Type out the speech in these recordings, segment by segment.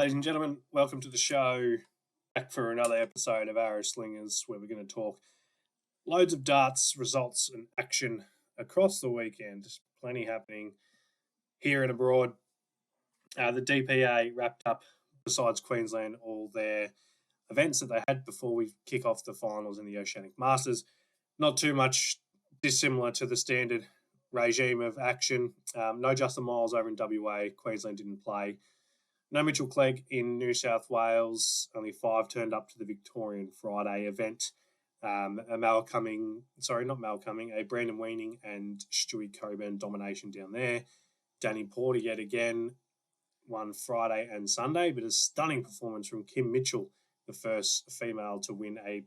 ladies and gentlemen. Welcome to the show. Back for another episode of Arrow Slingers, where we're going to talk loads of darts, results, and action across the weekend. Just plenty happening here and abroad. The DPA wrapped up, besides Queensland, all their events that they had before we kick off the finals in the Oceanic Masters. Not too much dissimilar to the standard regime of action. No Justin Miles over in WA. Queensland didn't play. No Mitchell Clegg in New South Wales. Only 5 turned up to the Victorian Friday event. A Brandon Weaning and Stewie Coburn domination down there. Danny Porter yet again won Friday and Sunday, but a stunning performance from Kim Mitchell, the first female to win a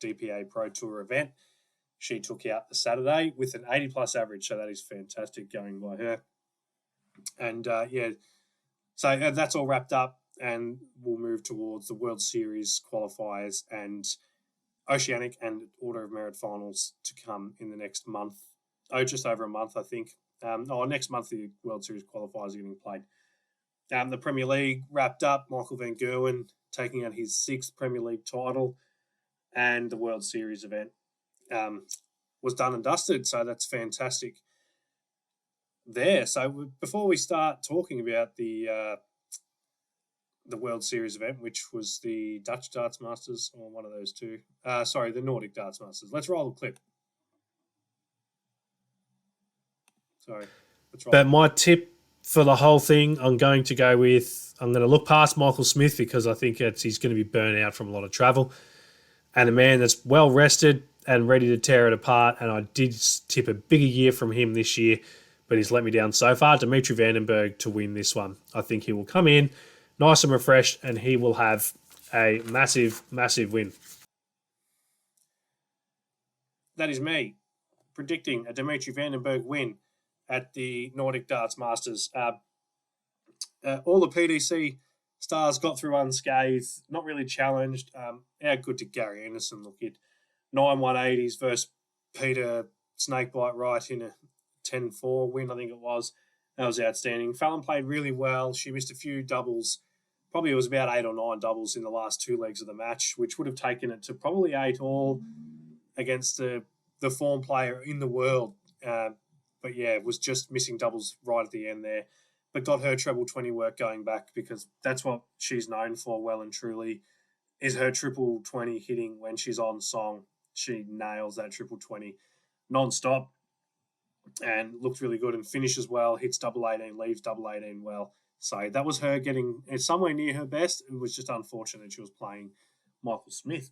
DPA Pro Tour event. She took out the Saturday with an 80-plus average, so that is fantastic going by her. And, so that's all wrapped up, and we'll move towards the World Series qualifiers and Oceanic and Order of Merit finals to come in the next month. Just over a month, I think. Next month the World Series qualifiers are getting played. The Premier League wrapped up. Michael Van Gerwen taking out his 6th Premier League title, and the World Series event was done and dusted, so that's fantastic there. So before we start talking about the World Series event, which was the Dutch Darts Masters, or one of those two, the Nordic Darts Masters. Let's roll the clip. But my tip for the whole thing, I'm going to look past Michael Smith because I think he's going to be burnt out from a lot of travel, and a man that's well rested and ready to tear it apart. And I did tip a bigger year from him this year, but he's let me down so far. Dimitri Vandenberg to win this one. I think he will come in nice and refreshed, and he will have a massive, massive win. That is me predicting a Dimitri Vandenberg win at the Nordic Darts Masters. All the PDC stars got through unscathed, not really challenged. How good did Gary Anderson look at 9 180s versus Peter Snakebite Wright in a 10-4 win, I think it was. That was outstanding. Fallon played really well. She missed a few doubles. Probably it was about 8 or 9 doubles in the last 2 legs of the match, which would have taken it to probably 8 all against the form player in the world. But yeah, it was just missing doubles right at the end there. But got her treble 20 work going back, because that's what she's known for well and truly, is her triple 20 hitting when she's on song. She nails that triple 20 non-stop and looked really good and finishes well, hits double 18, leaves double 18 well. So that was her getting somewhere near her best. It was just unfortunate she was playing Michael Smith.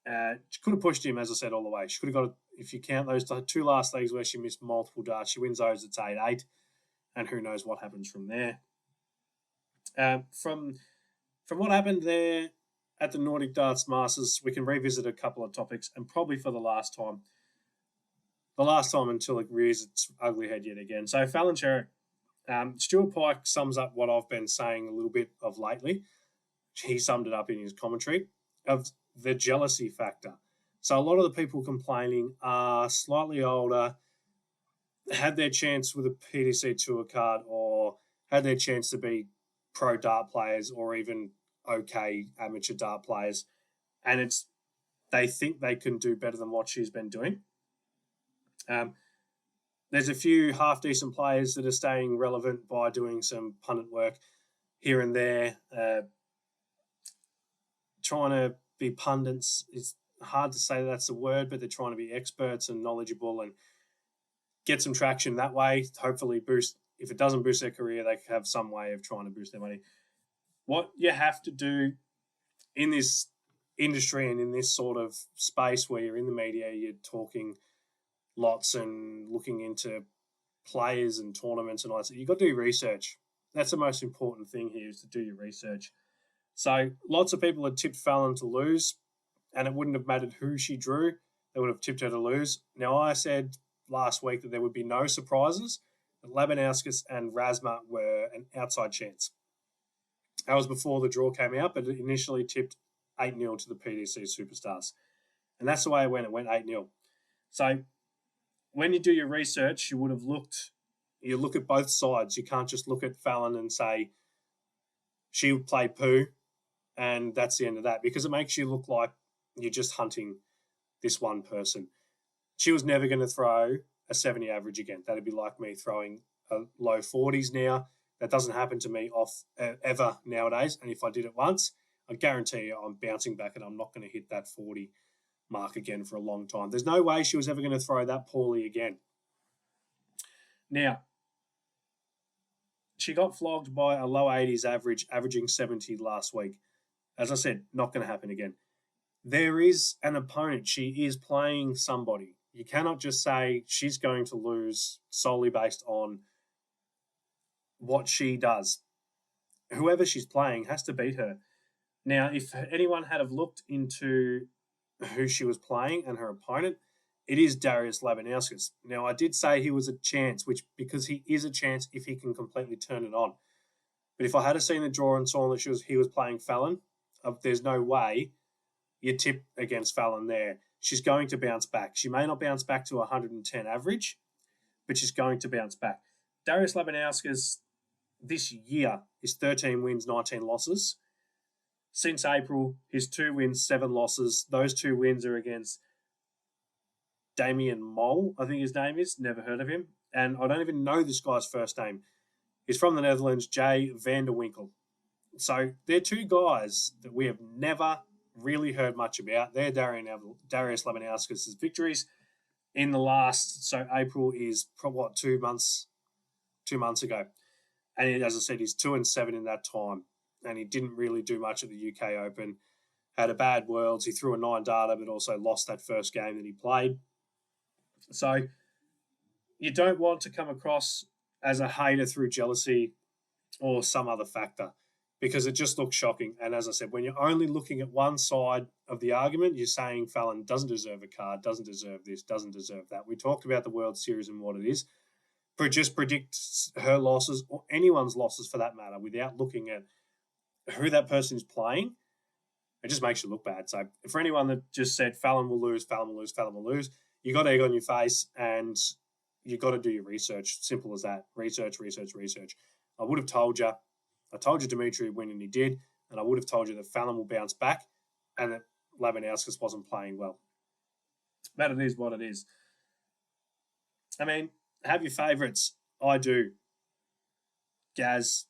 She could have pushed him, as I said, all the way. She could have got, if you count those 2 last legs where she missed multiple darts, she wins those, it's 8-8, and who knows what happens from there. From what happened there at the Nordic Darts Masters, we can revisit a couple of topics, and probably for the last time until it rears its ugly head yet again. So Fallon Sherrick, Stuart Pike sums up what I've been saying a little bit of lately. He summed it up in his commentary of the jealousy factor. So a lot of the people complaining are slightly older, had their chance with a PDC Tour card, or had their chance to be pro dart players, or even okay amateur dart players, and they think they can do better than what she's been doing. There's a few half-decent players that are staying relevant by doing some pundit work here and there. Trying to be pundits, it's hard to say that's the word, but they're trying to be experts and knowledgeable and get some traction that way. Hopefully boost, if it doesn't boost their career, they have some way of trying to boost their money. What you have to do in this industry and in this sort of space where you're in the media, you're talking lots and looking into players and tournaments and all that, you've got to do research. That's the most important thing here, is to do your research. So lots of people had tipped Fallon to lose, and it wouldn't have mattered who she drew. They would have tipped her to lose. Now, I said last week that there would be no surprises, that Labanauskas and Razma were an outside chance. That was before the draw came out, but it initially tipped 8-0 to the PDC Superstars. And that's the way it went. It went 8-0. So when you do your research, you look at both sides. You can't just look at Fallon and say, she would play poo, and that's the end of that, because it makes you look like you're just hunting this one person. She was never going to throw a 70 average again. That'd be like me throwing a low 40s now. That doesn't happen to me off ever nowadays. And if I did it once, I guarantee you I'm bouncing back and I'm not going to hit that 40 mark again for a long time. There's no way she was ever going to throw that poorly again. Now, she got flogged by a low 80s average, averaging 70 last week. As I said, not going to happen again. There is an opponent. She is playing somebody. You cannot just say she's going to lose solely based on what she does. Whoever she's playing has to beat her. Now, if anyone had have looked into who she was playing and her opponent, it is Darius Labanauskas. Now, I did say he was a chance, which because he is a chance if he can completely turn it on. But if I had seen the draw and saw that he was playing Fallon, there's no way you tip against Fallon there. She's going to bounce back. She may not bounce back to 110 average, but she's going to bounce back. Darius Labanauskas this year is 13 wins, 19 losses. Since April, his 2 wins, 7 losses. Those 2 wins are against Damien Mol, I think his name is. Never heard of him. And I don't even know this guy's first name. He's from the Netherlands, Jay van der Winkel. So they're 2 guys that we have never really heard much about. They're Darius Labanauskas' victories in the last. So April is 2 months ago, and as I said, he's 2-7 in that time, and he didn't really do much at the UK Open. Had a bad Worlds. He threw a 9 data, but also lost that first game that he played. So you don't want to come across as a hater through jealousy or some other factor, because it just looks shocking. And as I said, when you're only looking at one side of the argument, you're saying Fallon doesn't deserve a card, doesn't deserve this, doesn't deserve that. We talked about the World Series and what it is. But just predict her losses, or anyone's losses for that matter, without looking at who that person is playing. It just makes you look bad. So for anyone that just said Fallon will lose, Fallon will lose, Fallon will lose, you got egg on your face, and you got to do your research. Simple as that. Research. I would have told you. I told you Dimitri would win, and he did. And I would have told you that Fallon will bounce back and that Labanauskas wasn't playing well. But it is what it is. I mean, have your favourites. I do. Gaz,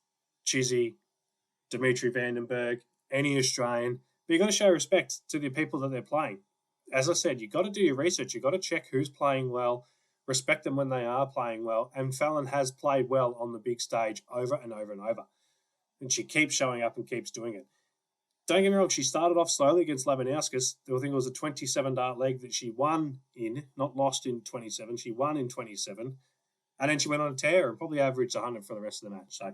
Chizzy, Dimitri Vandenberg, any Australian. But you've got to show respect to the people that they're playing. As I said, you've got to do your research. You've got to check who's playing well, respect them when they are playing well. And Fallon has played well on the big stage over and over and over. And she keeps showing up and keeps doing it. Don't get me wrong, she started off slowly against Labanauskas. I think it was a 27 dart leg that she won in, not lost in 27. She won in 27. And then she went on a tear and probably averaged 100 for the rest of the match. So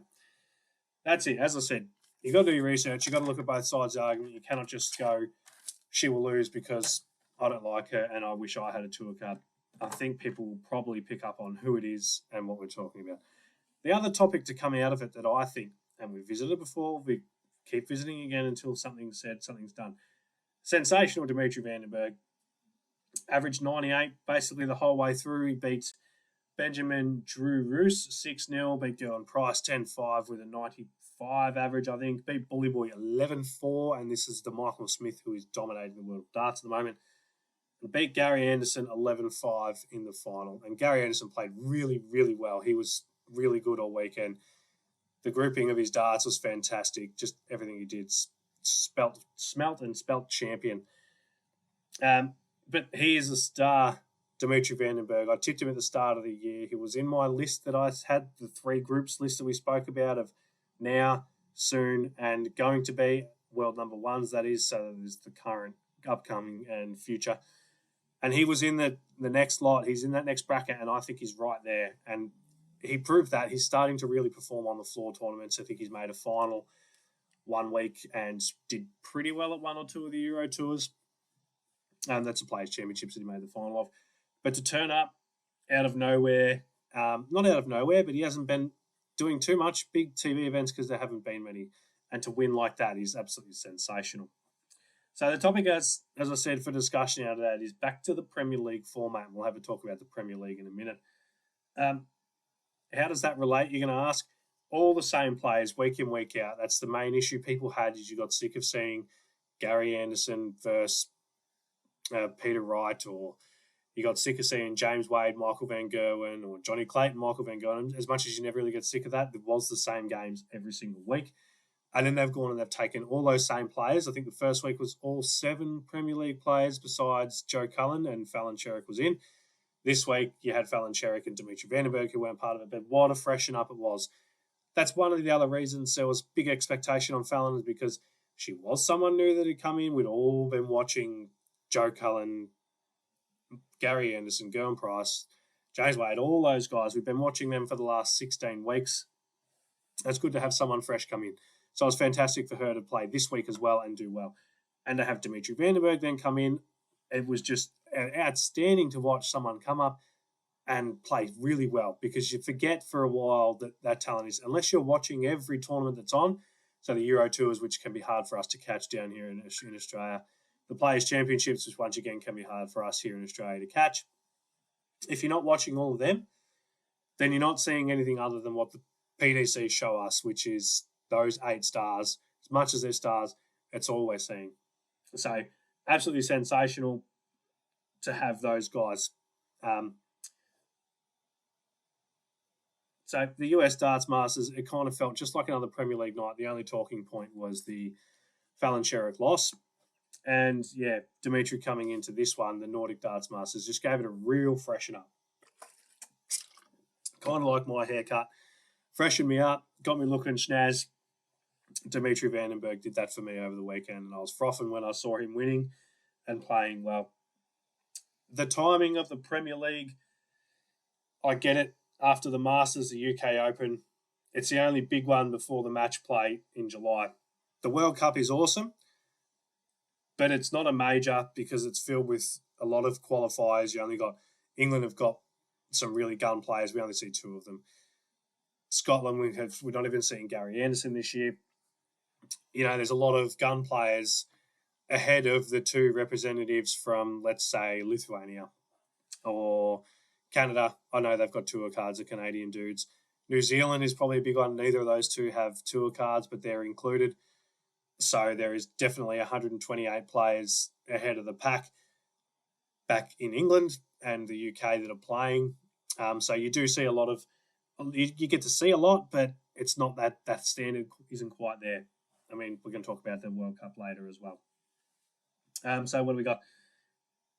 that's it. As I said, you've got to do your research. You've got to look at both sides of the argument. You cannot just go, she will lose because I don't like her and I wish I had a tour card. I think people will probably pick up on who it is and what we're talking about. The other topic to come out of it that I think, and we've visited before, we keep visiting again until something's said, something's done. Sensational Dimitri Vandenberg. Averaged 98 basically the whole way through. He beat Benjamin Drew Roos 6-0. Beat Gerwyn Price 10-5 with a 95 average, I think. Beat Bully Boy 11-4. And this is the Michael Smith who is dominating the world of darts at the moment. And beat Gary Anderson 11-5 in the final. And Gary Anderson played really, really well. He was really good all weekend. The grouping of his darts was fantastic. Just everything he did smelt champion. But he is a star, Dimitri Vandenberg. I tipped him at the start of the year. He was in my list that I had, the 3 groups list that we spoke about of now, soon, and going to be world number 1s, that is. So there's the current, upcoming, and future. And he was in the next lot. He's in that next bracket, and I think he's right there. And he proved that. He's starting to really perform on the floor tournaments. I think he's made a final 1 week and did pretty well at 1 or 2 of the Euro Tours. And that's the Players' Championships that he made the final of. But to turn up out of nowhere, not out of nowhere, but he hasn't been doing too much big TV events because there haven't been many. And to win like that is absolutely sensational. So the topic, as I said, for discussion out of that is back to the Premier League format. We'll have a talk about the Premier League in a minute. How does that relate, you're going to ask? all the same players week in, week out. That's the main issue people had, is you got sick of seeing Gary Anderson versus Peter Wright, or you got sick of seeing James Wade, Michael Van Gerwen, or Johnny Clayton, Michael Van Gerwen. As much as you never really get sick of that, it was the same games every single week. And then they've gone and they've taken all those same players. I think the first week was all 7 Premier League players besides Joe Cullen, and Fallon Sherrick was in. This week, you had Fallon Sherrick and Dimitri Vandenberg, who weren't part of it, but what a freshen up it was. That's one of the other reasons there was big expectation on Fallon, is because she was someone new that had come in. We'd all been watching Joe Cullen, Gary Anderson, Gern Price, James Wade, all those guys. We've been watching them for the last 16 weeks. It's good to have someone fresh come in. So it was fantastic for her to play this week as well and do well. And to have Dimitri Vandenberg then come in, it was just outstanding to watch someone come up and play really well, because you forget for a while that talent is, unless you're watching every tournament that's on, so the Euro Tours, which can be hard for us to catch down here in Australia, the Players' Championships, which once again can be hard for us here in Australia to catch. If you're not watching all of them, then you're not seeing anything other than what the PDC show us, which is those 8 stars. As much as they're stars, it's all we're seeing. So absolutely sensational to have those guys. So the US Darts Masters, it kind of felt just like another Premier League night. The only talking point was the Fallon Sherrick loss. And yeah, Dimitri coming into this one, the Nordic Darts Masters, just gave it a real freshen up. Kind of like my haircut. Freshened me up, got me looking snaz. Dimitri Vandenberg did that for me over the weekend, and I was frothing when I saw him winning and playing well. The timing of the Premier League, I get it. After the Masters, the UK Open, it's the only big one before the match play in July. The World Cup is awesome, but it's not a major because it's filled with a lot of qualifiers. You only got England have got some really gun players. We only see 2 of them. Scotland, we're not even seeing Gary Anderson this year. You know, there's a lot of gun players ahead of the 2 representatives from, let's say, Lithuania or Canada. I know they've got tour cards of Canadian dudes. New Zealand is probably a big one. Neither of those 2 have tour cards, but they're included. So there is definitely 128 players ahead of the pack back in England and the UK that are playing. So you do see a lot of, you get to see a lot, but it's not that standard isn't quite there. I mean, we're going to talk about the World Cup later as well. So what do we got?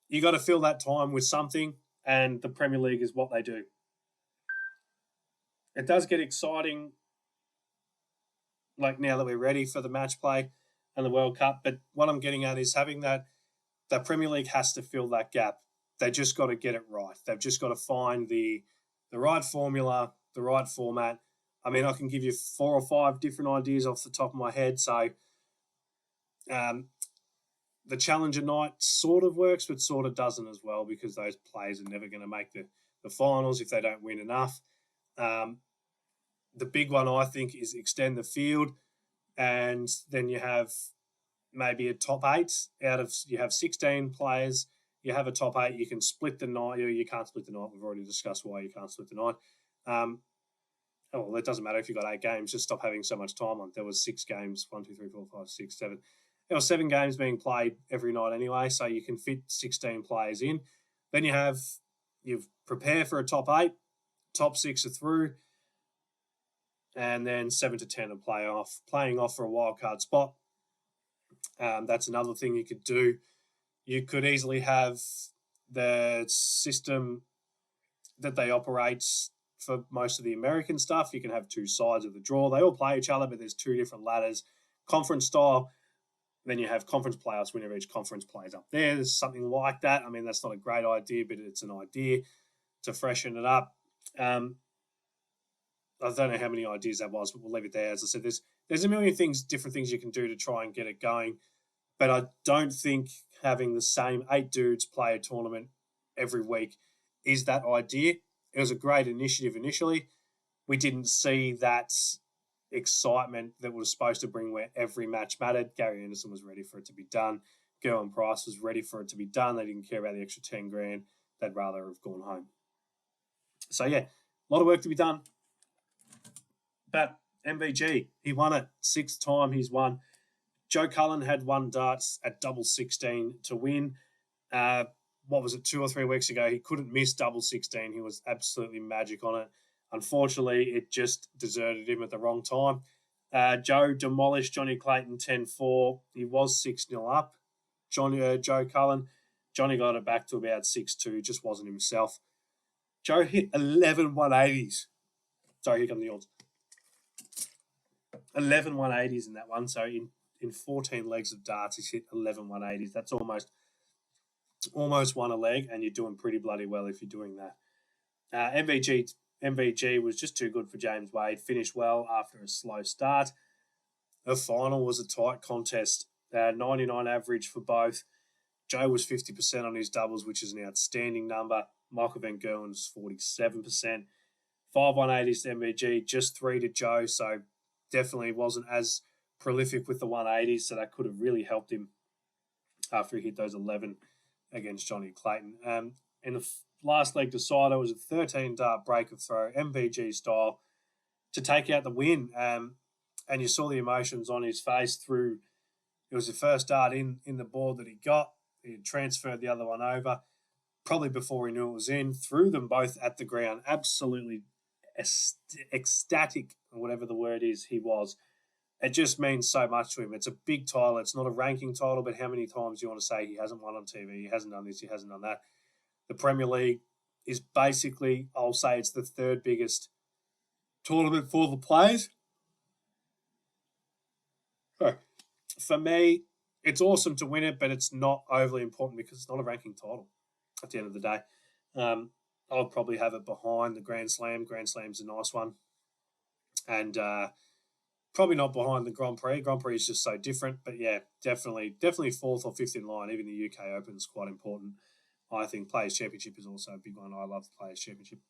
You got to fill that time with something, and the Premier League is what they do. It does get exciting, like now that we're ready for the match play and the World Cup. But what I'm getting at is having that Premier League has to fill that gap. They just got to get it right. They've just got to find the right formula, the right format. I mean, I can give you 4 or 5 different ideas off the top of my head. So the Challenger night sort of works, but sort of doesn't as well, because those players are never going to make the finals if they don't win enough. The big one, I think, is extend the field, and then you have maybe a top 8 out of, you have 16 players, you have a top 8, you can split the night. You can't split the night. We've already discussed why you can't split the night. Well, it doesn't matter if you've got 8 games, just stop having so much time on. There was 6 games, 1, 2, 3, 4, 5, 6, 7. There were 7 games being played every night anyway, so you can fit 16 players in. Then you prepare for a top 8, top 6 are through, and then 7 to 10 are playing off for a wild card spot. That's another thing you could do. You could easily have the system that they operate for most of the American stuff. You can have 2 sides of the draw. They all play each other, but there's 2 different ladders. Conference style, then you have conference playoffs. Whenever each conference plays up there's something like that. I mean, that's not a great idea, but it's an idea to freshen it up. I don't know how many ideas that was, but we'll leave it there. As I said, there's a million different things you can do to try and get it going. But I don't think having the same 8 dudes play a tournament every week is that idea. It was a great initiative initially. We didn't see that excitement that was supposed to bring where every match mattered. Gary Anderson was ready for it to be done. Gerwin Price was ready for it to be done. They didn't care about the extra 10 grand. They'd rather have gone home. So yeah, a lot of work to be done. But MVG, he won it. 6th time he's won. Joe Cullen had 1 darts at double 16 to win. What was it, 2 or 3 weeks ago? He couldn't miss double 16. He was absolutely magic on it. Unfortunately, it just deserted him at the wrong time. Joe demolished Johnny Clayton 10-4. He was 6-0 up. Joe Cullen. Johnny got it back to about 6-2. Just wasn't himself. Joe hit 11 180s. Sorry, here come the odds. 11 180s in that one. So in 14 legs of darts, he's hit 11 180s. That's almost won a leg, and you're doing pretty bloody well if you're doing that. MVG was just too good for James Wade. Finished well after a slow start. The final was a tight contest. 99 average for both. Joe was 50% on his doubles, which is an outstanding number. Michael Van Gerwen was 47%. 5 180s to MVG, just 3 to Joe, so definitely wasn't as prolific with the 180s, so that could have really helped him after he hit those 11 against Johnny Clayton. In the last leg decider was a 13-dart break of throw, MVG style, to take out the win. And you saw the emotions on his face through. It was the first dart in the board that he got. He had transferred the other one over, probably before he knew it was in. Threw them both at the ground. Absolutely ecstatic, or whatever the word is, he was. It just means so much to him. It's a big title. It's not a ranking title, but how many times do you want to say he hasn't won on TV? He hasn't done this. He hasn't done that. The Premier League is basically, I'll say it's the 3rd biggest tournament for the players. For me, it's awesome to win it, but it's not overly important because it's not a ranking title at the end of the day. I'll probably have it behind the Grand Slam. Grand Slam's a nice one. And probably not behind the Grand Prix. Grand Prix is just so different. But yeah, definitely 4th or 5th in line. Even the UK Open is quite important. I think Players' Championship is also a big one. I love the Players' Championship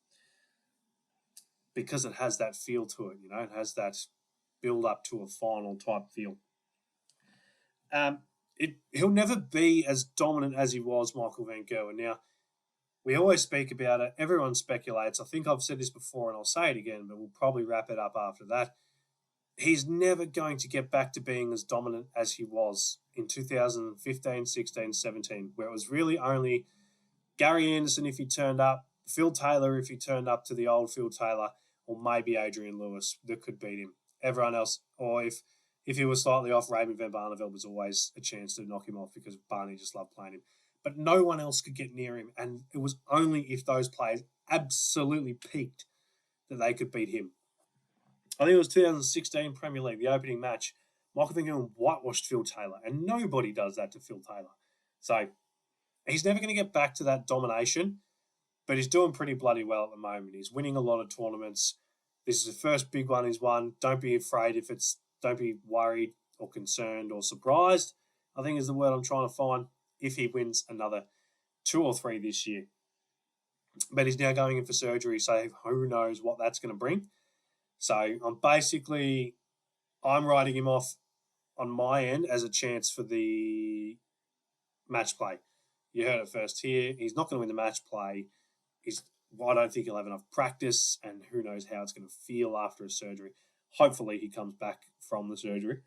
because it has that feel to it. It has that build up to a final type feel. He'll never be as dominant as he was, Michael Van Gerwen. Now, we always speak about it. Everyone speculates. I think I've said this before and I'll say it again, but we'll probably wrap it up after that. He's never going to get back to being as dominant as he was in 2015, 16, 17, where it was really only Gary Anderson if he turned up, Phil Taylor if he turned up to the old Phil Taylor, or maybe Adrian Lewis that could beat him. Everyone else, or if he was slightly off, Raymond van Barneveld was always a chance to knock him off because Barney just loved playing him. But no one else could get near him, and it was only if those players absolutely peaked that they could beat him. I think it was 2016 Premier League, the opening match. Michael Van Gerwen whitewashed Phil Taylor, and nobody does that to Phil Taylor. So he's never going to get back to that domination, but he's doing pretty bloody well at the moment. He's winning a lot of tournaments. This is the first big one he's won. Don't be afraid don't be worried or concerned or surprised, I think is the word I'm trying to find, if he wins another 2 or 3 this year. But he's now going in for surgery, so who knows what that's going to bring. So I'm writing him off on my end as a chance for the match play. You heard it first here. He's not going to win the match play. I don't think he'll have enough practice, and who knows how it's going to feel after a surgery. Hopefully he comes back from the surgery.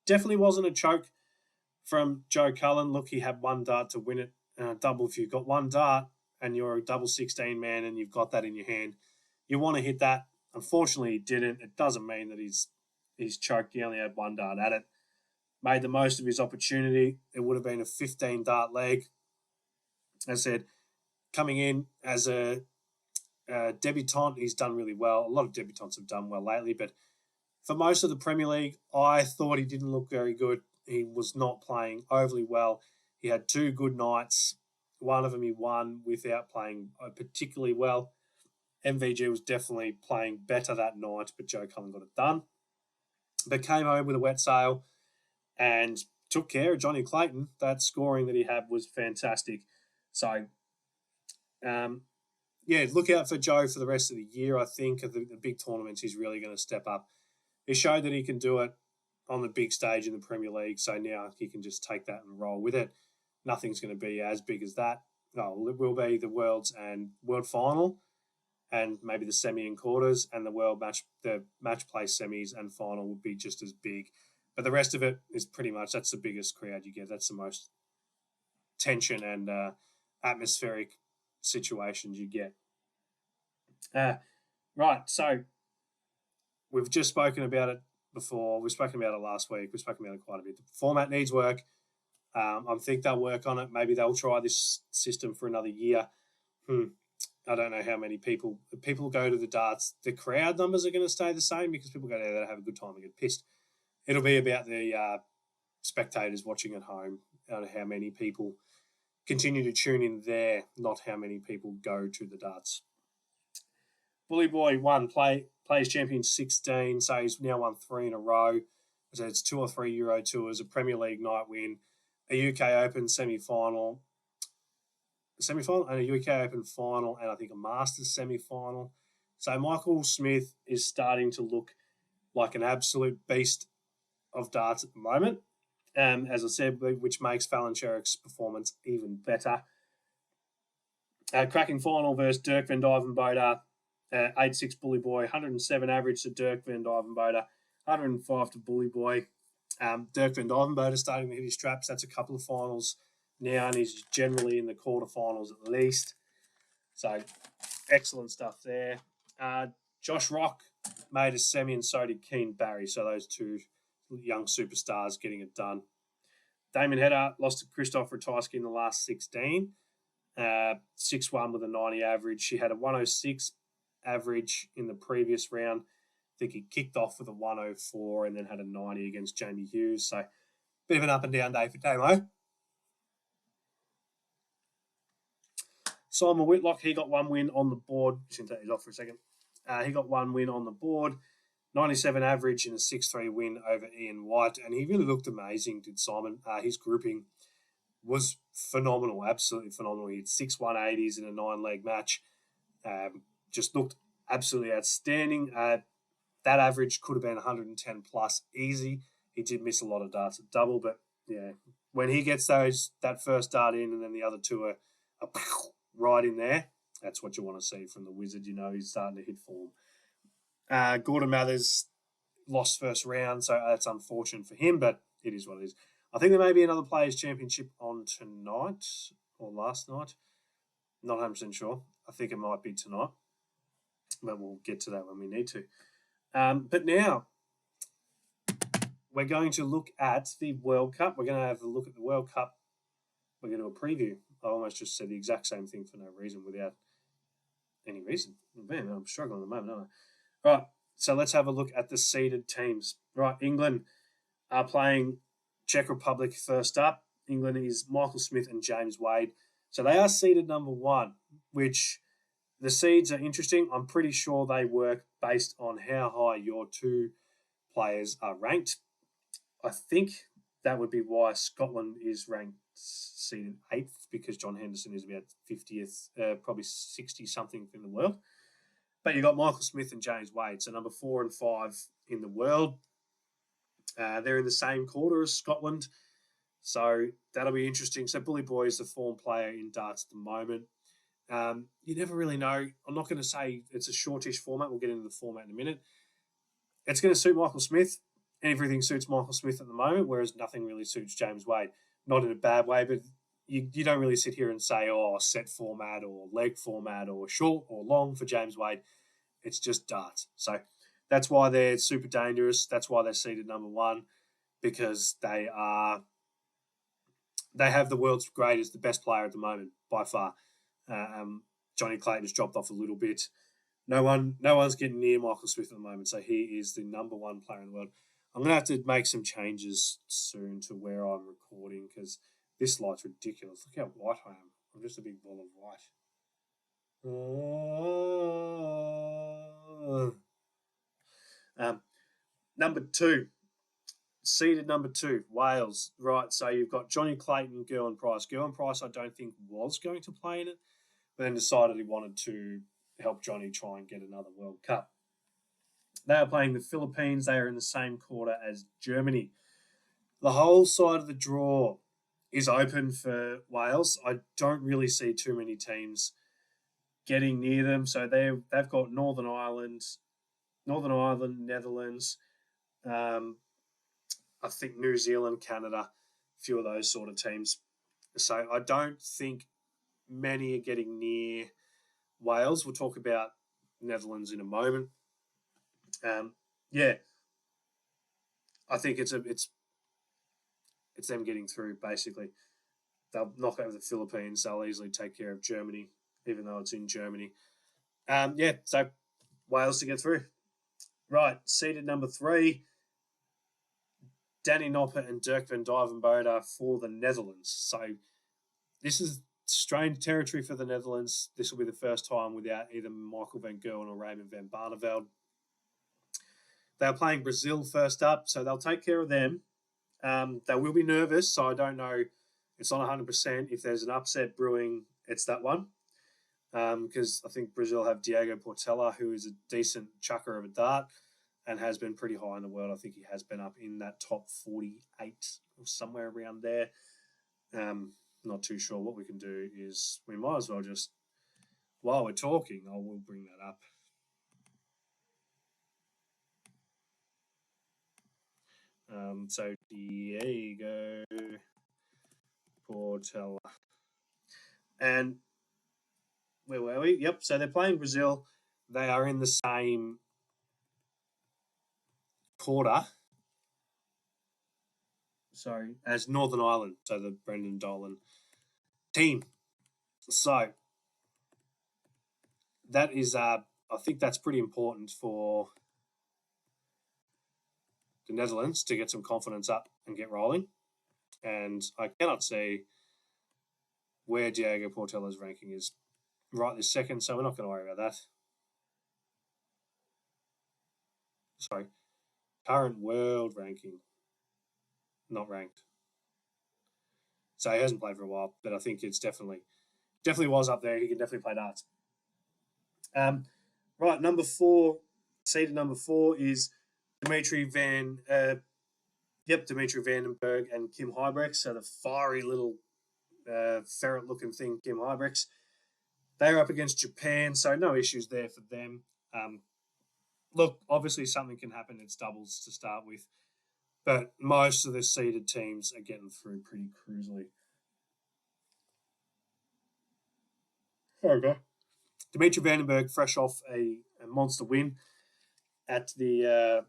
Definitely wasn't a choke from Joe Cullen. Look, he had 1 dart to win it. Double, if you've got 1 dart and you're a double 16 man and you've got that in your hand, you want to hit that. Unfortunately, he didn't. It doesn't mean that he's choked. He only had 1 dart at it. Made the most of his opportunity. It would have been a 15 dart leg. As I said, coming in as a debutant, he's done really well. A lot of debutants have done well lately, but for most of the Premier League, I thought he didn't look very good. He was not playing overly well. He had 2 good nights. One of them he won without playing particularly well. MVG was definitely playing better that night, but Joe Cullen got it done. But came home with a wet sail and took care of Johnny Clayton. That scoring that he had was fantastic. So, look out for Joe for the rest of the year. I think at the big tournaments, he's really going to step up. He showed that he can do it on the big stage in the Premier League, so now he can just take that and roll with it. Nothing's going to be as big as that. No, it will be the World final, and maybe the semi and quarters, and the match play semis and final would be just as big. But the rest of it is pretty much, that's the biggest crowd you get. That's the most tension and atmospheric situations you get. Right, so we've just spoken about it before. We've spoken about it last week. We've spoken about it quite a bit. The format needs work. I think they'll work on it. Maybe they'll try this system for another year. I don't know how many people go to the darts. The crowd numbers are going to stay the same because people go there to have a good time and get pissed. It'll be about the spectators watching at home and how many people continue to tune in there, not how many people go to the darts. Bully Boy won, plays champion 16, so he's now won 3 in a row. So it's 2 or 3 Euro Tours, a Premier League night win, a UK Open semi-final, and a UK Open final, and I think a Masters semi-final. So Michael Smith is starting to look like an absolute beast of darts at the moment, as I said, which makes Fallon Sherrick's performance even better. Cracking final versus Dirk van Duijvenbode, 8-6 Bully Boy, 107 average to Dirk van Duijvenbode, 105 to Bully Boy. Dirk van Duijvenbode starting to hit his straps. That's a couple of finals now, and he's generally in the quarterfinals at least. So excellent stuff there. Josh Rock made a semi, and so did Keen Barry. So those two young superstars getting it done. Damon Hedder lost to Christoph Ratajski in the last 16. 6-1 with a 90 average. She had a 106 average in the previous round. I think he kicked off with a 104 and then had a 90 against Jamie Hughes. So bit of an up and down day for Damo. Simon Whitlock, he got one win on the board. Shouldn't take these off for a second. He got one win on the board. 97 average in a 6-3 win over Ian White. And he really looked amazing, did Simon. His grouping was phenomenal, absolutely phenomenal. He had 6 180s in a 9-leg match. Just looked absolutely outstanding. That average could have been 110 plus easy. He did miss a lot of darts at double, but yeah, when he gets that first dart in and then the other two are right in there, that's what you want to see from the Wizard. You know he's starting to hit form. Gordon Mathers lost first round, so that's unfortunate for him, but it is what it is. I think there may be another Players' Championship on tonight or last night. Not 100% sure. I think it might be tonight, but we'll get to that when we need to. But now, we're going to look at the World Cup. We're going to have a look at the World Cup. We're going to do a preview. I almost just said the exact same thing for no reason without any reason. Man, I'm struggling at the moment, aren't I? Right, so let's have a look at the seeded teams. Right, England are playing Czech Republic first up. England is Michael Smith and James Wade. So they are seeded number 1, which the seeds are interesting. I'm pretty sure they work based on how high your two players are ranked. I think that would be why Scotland is ranked seeded 8th, because John Henderson is about 50th, probably 60-something in the world. But you've got Michael Smith and James Wade, so number 4 and 5 in the world. They're in the same quarter as Scotland, so that'll be interesting. So Bully Boy is the form player in darts at the moment. You never really know. I'm not going to say it's a shortish format. We'll get into the format in a minute. It's going to suit Michael Smith. Everything suits Michael Smith at the moment, whereas nothing really suits James Wade. Not in a bad way, but you don't really sit here and say, set format or leg format or short or long for James Wade. It's just darts. So that's why they're super dangerous. That's why they're seeded number 1, because they have the world's greatest, the best player at the moment by far. Johnny Clayton has dropped off a little bit. No one's getting near Michael Smith at the moment, so he is the number 1 player in the world. I'm going to have to make some changes soon to where I'm recording, because this light's ridiculous. Look how white I am. I'm just a big ball of white. Number 2. Seeded number 2, Wales. Right, so you've got Johnny Clayton, Gerwyn Price. Gerwyn Price, I don't think was going to play in it, but then decided he wanted to help Johnny try and get another World Cup. They are playing the Philippines. They are in the same quarter as Germany. The whole side of the draw is open for Wales. I don't really see too many teams getting near them. So they've got Northern Ireland, Netherlands, um, I think New Zealand, Canada, a few of those sort of teams. So I don't think many are getting near Wales. We'll talk about Netherlands in a moment. Yeah, I think it's them getting through basically. They'll knock over the Philippines. They'll easily take care of Germany, even though it's in Germany. Yeah, so Wales to get through. Right, seeded number 3, Danny Noppert and Dirk van Duijvenbode for the Netherlands. So this is strange territory for the Netherlands. This will be the first time without either Michael van Gerwen or Raymond van Barneveld. They're playing Brazil first up, so they'll take care of them. They will be nervous, so I don't know. It's not 100%. If there's an upset brewing, it's that one. Because I think Brazil have Diego Portela, who is a decent chucker of a dart and has been pretty high in the world. I think he has been up in that top 48 or somewhere around there. Not too sure. What we can do is we might as well just, while we're talking, I will bring that up. So Diego Portela. And where were we? Yep. So they're playing Brazil. They are in the same quarter. Sorry, as Northern Ireland. So the Brendan Dolan team. So that is, I think that's pretty important for the Netherlands to get some confidence up and get rolling. And I cannot see where Diego Portela's ranking is right this second, so we're not going to worry about that. Sorry, current world ranking, not ranked. So he hasn't played for a while, but I think it's definitely was up there. He can definitely play darts. Right, number 4, seeded number 4 is Dimitri Vandenberg and Kim Huybrechts. So the fiery little ferret-looking thing, Kim Huybrechts. They're up against Japan, so no issues there for them. Look, obviously something can happen. It's doubles to start with, but most of the seeded teams are getting through pretty cruisily. Okay. Dimitri Vandenberg, fresh off a monster win at the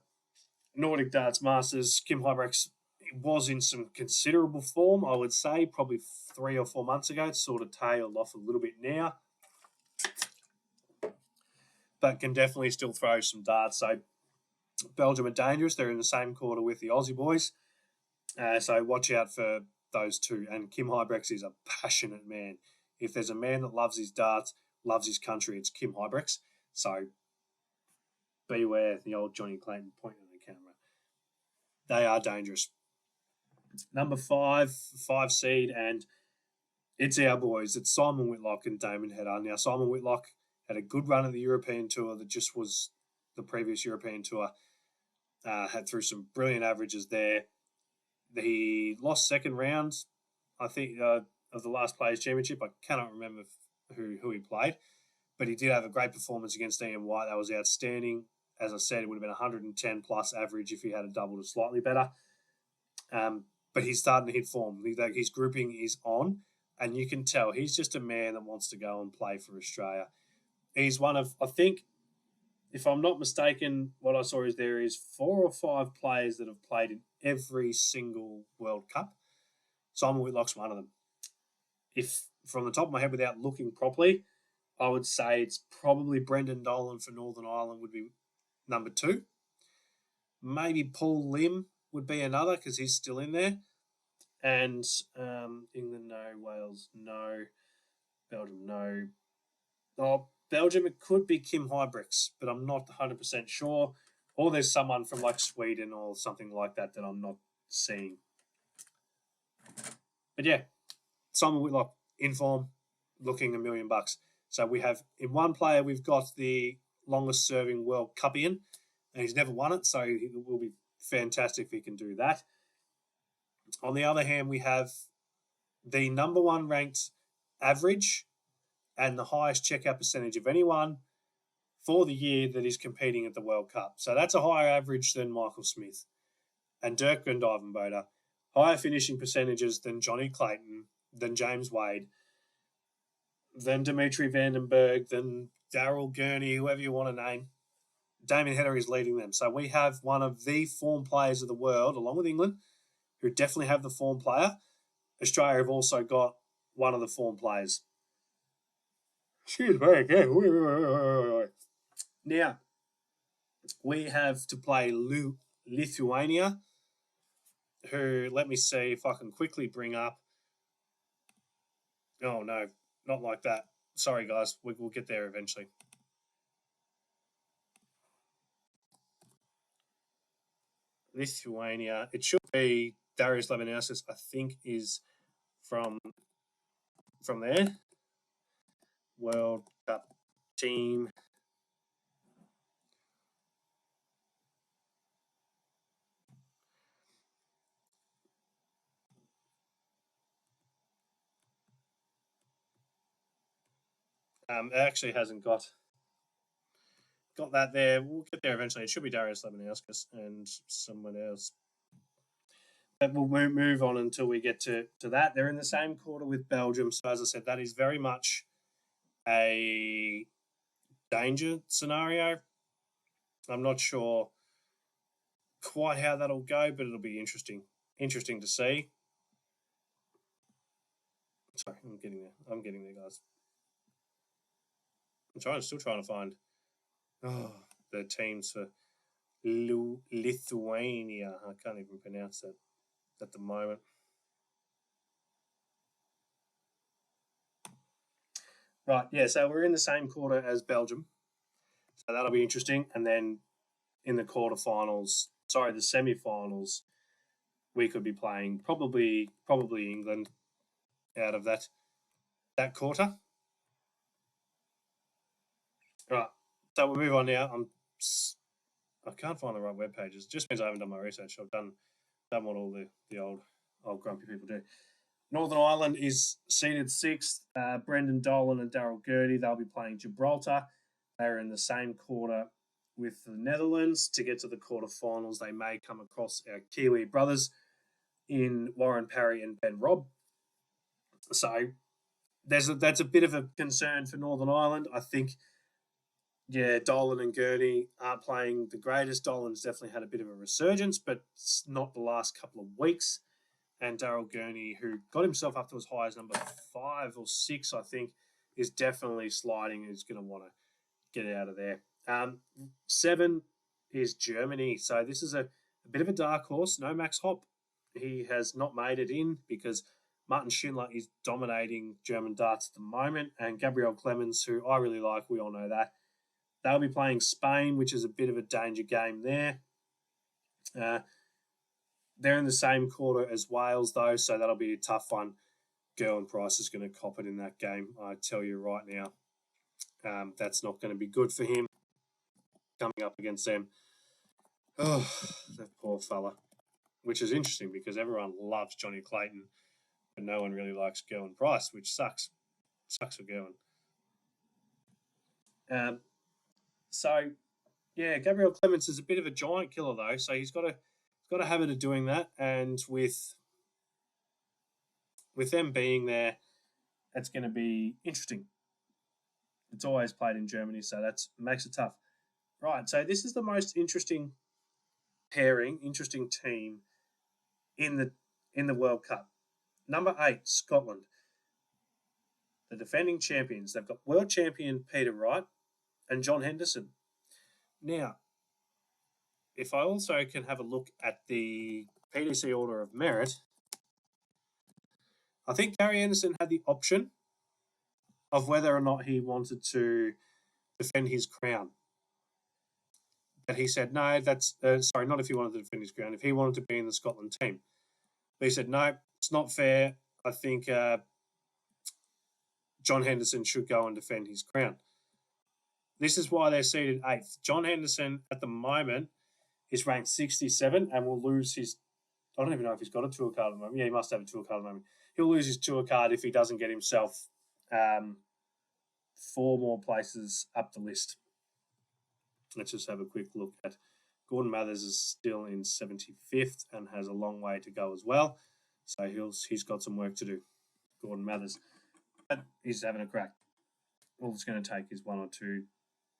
Nordic Darts Masters. Kim Huybrechts was in some considerable form, I would say, probably 3 or 4 months ago. It's sort of tailed off a little bit now, but can definitely still throw some darts. So Belgium are dangerous. They're in the same quarter with the Aussie boys. So watch out for those two. And Kim Huybrechts is a passionate man. If there's a man that loves his darts, loves his country, it's Kim Huybrechts. So beware the old Johnny Clayton pointing at the camera. They are dangerous. Number 5 seed, and it's our boys. It's Simon Whitlock and Damon Hedder. Now, Simon Whitlock had a good run at the European Tour that just was the previous European Tour. Had through some brilliant averages there. He lost second round, I think, of the last Players' Championship. I cannot remember who he played, but he did have a great performance against Ian White. That was outstanding. As I said, it would have been 110 plus average if he had a double to slightly better. But he's starting to hit form. His grouping is on, and you can tell he's just a man that wants to go and play for Australia. He's one of, I think, if I'm not mistaken, what I saw is there is 4 or 5 players that have played in every single World Cup. Simon Whitlock's one of them. If from the top of my head, without looking properly, I would say it's probably Brendan Dolan for Northern Ireland would be number 2. Maybe Paul Lim would be another because he's still in there. And England, no. Wales, no. Belgium, no. Oh, Belgium, it could be Kim Huybrechts, but I'm not 100% sure. Or there's someone from like Sweden or something like that I'm not seeing. But yeah, Simon Whitlock in form, looking $1 million. So we have in one player we've got the longest serving World Cupian, and he's never won it, so it will be fantastic if he can do that. On the other hand, we have the number 1 ranked average and the highest checkout percentage of anyone for the year that is competing at the World Cup. So that's a higher average than Michael Smith and Dirk Van Dijvenbode, higher finishing percentages than Johnny Clayton, than James Wade, than Dimitri Vandenberg, than Daryl Gurney, whoever you want to name. Damien Header is leading them. So we have one of the form players of the world, along with England, who definitely have the form player. Australia have also got one of the form players. Excuse me again. Now, we have to play Lithuania, who, let me see if I can quickly bring up. Oh, no, not like that. Sorry, guys. We'll get there eventually. Lithuania. It should be Darius Lebanauskis, I think, is from there. World Cup team. It actually hasn't got that there. We'll get there eventually. It should be Darius Lebanauskis and someone else. But we'll move on until we get to that. They're in the same quarter with Belgium. So, as I said, that is very much a danger scenario. I'm not sure quite how that'll go, but it'll be interesting to see. Sorry, I'm getting there, guys. I'm still trying to find the teams for Lithuania. I can't even pronounce that at the moment. Right, yeah, so we're in the same quarter as Belgium. So that'll be interesting. And then in the the semi-finals, we could be playing probably England out of that quarter. Right, so we'll move on now. I can't find the right web pages. It just means I haven't done my research. I've done what all the old grumpy people do. Northern Ireland is seeded sixth. Brendan Dolan and Daryl Gurney, they'll be playing Gibraltar. They're in the same quarter with the Netherlands. To get to the quarterfinals, they may come across our Kiwi brothers in Warren Parry and Ben Robb. So that's a bit of a concern for Northern Ireland. I think, yeah, Dolan and Gurney aren't playing the greatest. Dolan's definitely had a bit of a resurgence, but it's not the last couple of weeks. And Daryl Gurney, who got himself up to as high as number 5 or 6, I think, is definitely sliding and is going to want to get out of there. 7 is Germany. So this is a bit of a dark horse. No Max Hopp. He has not made it in because Martin Schindler is dominating German darts at the moment. And Gabriel Clemens, who I really like, we all know that. They'll be playing Spain, which is a bit of a danger game there. They're in the same quarter as Wales, though, so that'll be a tough one. Gerwyn Price is going to cop it in that game, I tell you right now. That's not going to be good for him coming up against them. Oh, that poor fella. Which is interesting because everyone loves Johnny Clayton, but no one really likes Gerwyn Price, which sucks. Sucks for Gerwyn. So, yeah, Gabriel Clemens is a bit of a giant killer, though, so he's got a habit of doing that, and with them being there, it's going to be interesting. It's always played in Germany, so that makes it tough. Right, so this is the most interesting pairing, interesting team in the World Cup. Number 8, Scotland, the defending champions. They've got world champion Peter Wright and John Henderson. Now, if I also can have a look at the PDC order of merit, I think Gary Anderson had the option of whether or not he wanted to defend his crown. But he said, no, that's, not if he wanted to defend his crown, if he wanted to be in the Scotland team. But he said, no, it's not fair. I think John Henderson should go and defend his crown. This is why they're seeded 8th. John Henderson, at the moment, is ranked 67 and will lose his... I don't even know if he's got a tour card at the moment. Yeah, he must have a tour card at the moment. He'll lose his tour card if he doesn't get himself 4 more places up the list. Let's just have a quick look at Gordon Mathers is still in 75th and has a long way to go as well. So he's got some work to do, Gordon Mathers. But he's having a crack. All it's going to take is 1 or 2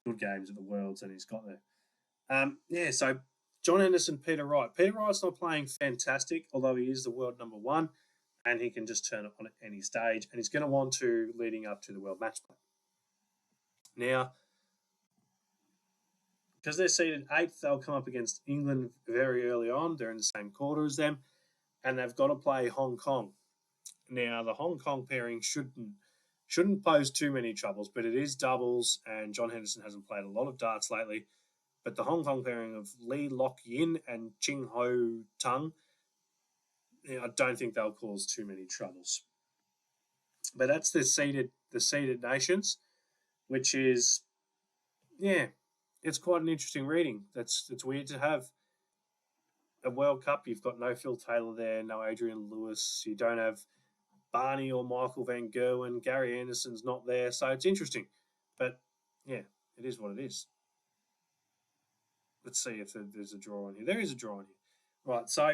good games at the Worlds, and he's got there. So John Henderson, Peter Wright. Peter Wright's not playing fantastic, although he is the world number 1, and he can just turn it on at any stage, and he's going to want to leading up to the World Match Play. Now, because they're seeded 8th, they'll come up against England very early on. They're in the same quarter as them, and they've got to play Hong Kong. Now, the Hong Kong pairing shouldn't pose too many troubles, but it is doubles, and John Henderson hasn't played a lot of darts lately. But the Hong Kong pairing of Lee Lok Yin and Ching Ho Tung, I don't think they'll cause too many troubles. But that's the seeded nations, which is, it's quite an interesting reading. It's weird to have a World Cup. You've got no Phil Taylor there, no Adrian Lewis. You don't have Barney or Michael Van Gerwen. Gary Anderson's not there. So it's interesting. But, it is what it is. Let's see if there's a draw on here. There is a draw on here. Right, so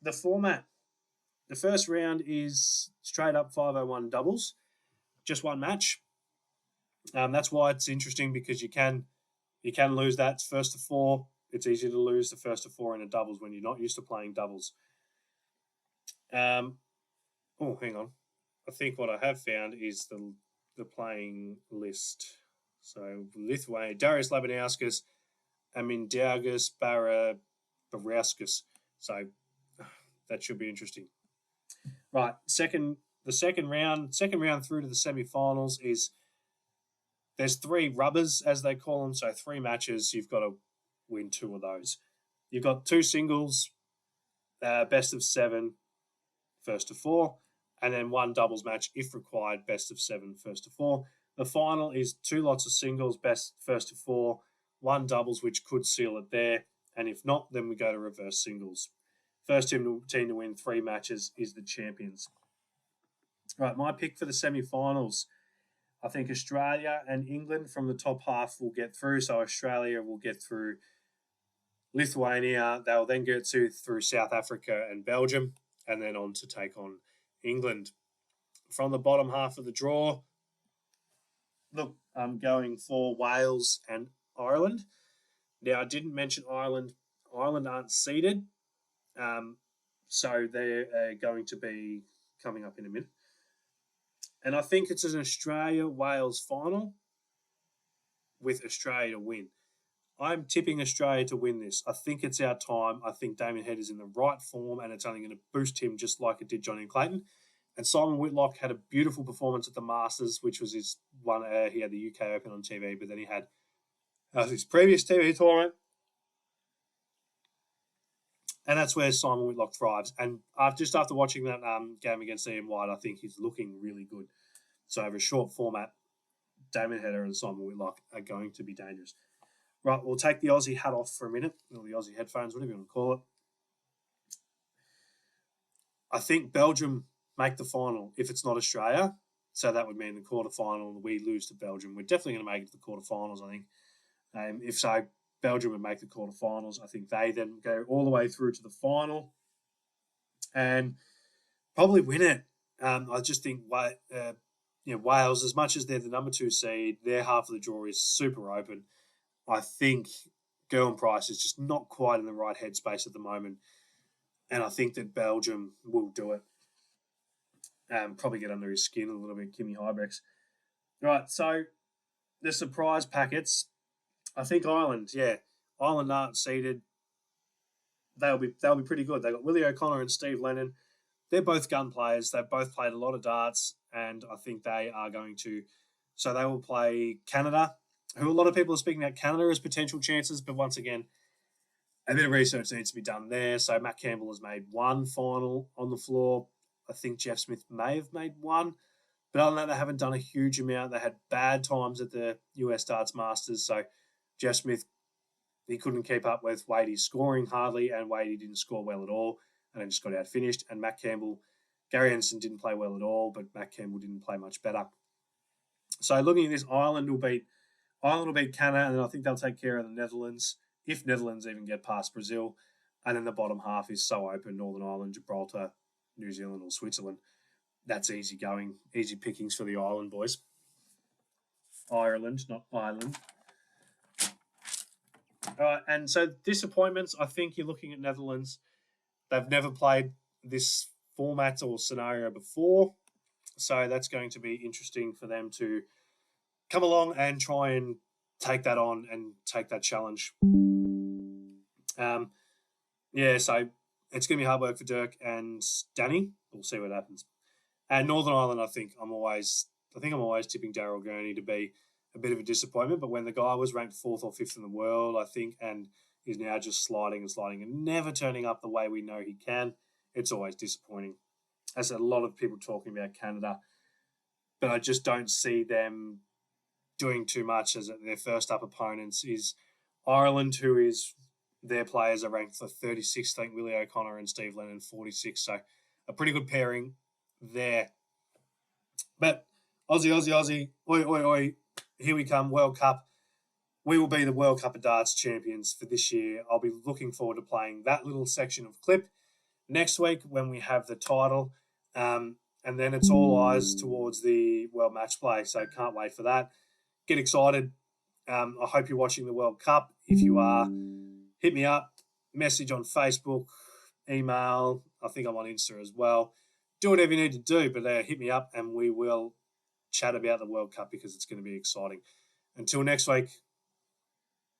the format. The first round is straight up 501 doubles. Just one match. That's why it's interesting, because you can lose that first to 4. It's easy to lose the first to 4 in a doubles when you're not used to playing doubles. Hang on. I think what I have found is the playing list. So Lithuania, Darius Labanauskas, Amindiagas Barauskas. So that should be interesting. Right, the second round through to the semi-finals is there's 3 rubbers, as they call them. So 3 matches, you've got to win 2 of those. You've got 2 singles, best of 7, first to 4, and then 1 doubles match, if required, best of 7, first to 4. The final is 2 lots of singles, first to 4, 1 doubles, which could seal it there. And if not, then we go to reverse singles. First team to win 3 matches is the champions. Right, my pick for the semi-finals. I think Australia and England from the top half will get through. So Australia will get through Lithuania. They'll then get through South Africa and Belgium, and then on to take on England. From the bottom half of the draw, look, I'm going for Wales and Ireland. Now, I didn't mention Ireland. Ireland aren't seeded, so they're going to be coming up in a minute. And I think it's an Australia-Wales final with Australia to win. I'm tipping Australia to win this. I think it's our time. I think Damien Head is in the right form, and it's only going to boost him just like it did Johnny Clayton. And Simon Whitlock had a beautiful performance at the Masters, which was his one. He had the UK Open on TV, but then he had his previous TV tournament. And that's where Simon Whitlock thrives. And just after watching that game against Ian White, I think he's looking really good. So over a short format, Damien Header and Simon Whitlock are going to be dangerous. Right, we'll take the Aussie hat off for a minute, or the Aussie headphones, whatever you want to call it. I think Belgium make the final if it's not Australia. So that would mean the quarterfinal, we lose to Belgium. We're definitely going to make it to the quarterfinals, I think. If so, Belgium would make the quarterfinals. I think they then go all the way through to the final and probably win it. I just think Wales, as much as they're the number 2 seed, their half of the draw is super open. I think Gerwyn Price is just not quite in the right headspace at the moment. And I think that Belgium will do it. Probably get under his skin a little bit, Kimmy Hybrex. Right, so the surprise packets. I think Ireland aren't seeded. They'll be pretty good. They got Willie O'Connor and Steve Lennon. They're both gun players. They've both played a lot of darts, and I think they are going to. So they will play Canada, who a lot of people are speaking about Canada as potential chances, but once again, a bit of research needs to be done there. So Matt Campbell has made 1 final on the floor. I think Jeff Smith may have made 1. But other than that, they haven't done a huge amount. They had bad times at the US Darts Masters. So Jeff Smith, he couldn't keep up with Wadey's scoring hardly, and Wadey didn't score well at all, and then just got out finished. And Matt Campbell, Gary Anderson didn't play well at all, but Matt Campbell didn't play much better. So looking at this, Ireland will beat Canada, and then I think they'll take care of the Netherlands, if Netherlands even get past Brazil. And then the bottom half is so open: Northern Ireland, Gibraltar, New Zealand, or Switzerland. That's easy going, easy pickings for the Ireland boys. Ireland, not Ireland. And so disappointments, I think you're looking at Netherlands. They've never played this format or scenario before, so that's going to be interesting for them to come along and try and take that on and take that challenge. Yeah, so it's going to be hard work for Dirk and Danny. We'll see what happens. And Northern Ireland, I think I'm always tipping Daryl Gurney to be a bit of a disappointment. But when the guy was ranked 4th or 5th in the world, I think, and is now just sliding and never turning up the way we know he can, it's always disappointing. As a lot of people talking about Canada, but I just don't see them doing too much. As their first up opponents is Ireland, who is their players are ranked for 36th. I think Willie O'Connor and Steve Lennon 46th. So a pretty good pairing there. But Aussie, oi, oi, oi, here we come, World Cup. We will be the World Cup of Darts champions for this year. I'll be looking forward to playing that little section of clip next week when we have the title. And then it's all eyes towards the World Match Play. So can't wait for that. Get excited. I hope you're watching the World Cup. If you are, hit me up, message on Facebook, email. I think I'm on Insta as well. Do whatever you need to do, but hit me up and we will chat about the World Cup because it's going to be exciting. Until next week,